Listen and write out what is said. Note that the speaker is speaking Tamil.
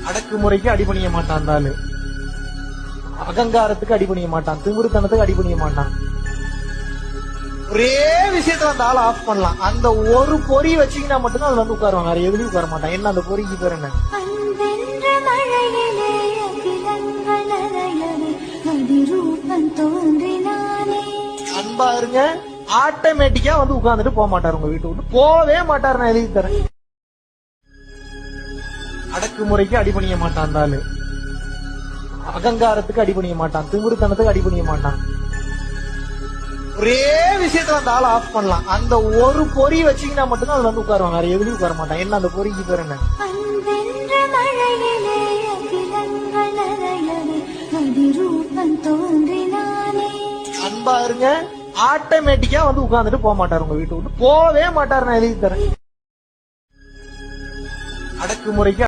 அடக்குமுறைக்கு அடிபணிய மாட்டான். அந்த ஆளு அகங்காரத்துக்கு அடிபணிய மாட்டான், திமிருத்தனத்துக்கு அடிபணிய மாட்டான். ஒரே விஷயத்துல அந்த ஆளை ஆஃப் பண்ணலாம். அந்த ஒரு பொறி வச்சீங்கன்னா மட்டும்தான் அதுல வந்து உட்காருவாங்க, வேற எதுலயும் உட்கார மாட்டான். என்ன அந்த பொறிக்கு பேர் என்ன? அன்பா இருங்க, ஆட்டோமேட்டிக்கா வந்து உட்கார்ந்துட்டு போக மாட்டாரு. உங்க வீட்டு விட்டு போவே மாட்டாரு. நான் எழுதி தரேன். அடக்குமுறைக்கு அடிபணிய மாட்டான். அந்த ஆளு அகங்காரத்துக்கு அடிபணிய மாட்டான், திமிருத்தனத்துக்கு அடிபணிய மாட்டான். ஒரே விஷயத்துல அந்த ஆளை ஆஃப் பண்ணலாம். அந்த ஒரு பொறி வச்சீங்கன்னா மட்டும்தான் அதுல வந்து உட்காருவாங்க, வேற எதுலயும் உட்கார மாட்டான். என்ன அந்த பொறிக்கு பேர் என்ன? அன்பா இருங்க, ஆட்டோமேட்டிக்கா வந்து உட்கார்ந்துட்டு போக மாட்டாரு. உங்க வீட்டு விட்டு போவே மாட்டாரு. நான் எழுதி தரேன். அடக்குமுறைக்கு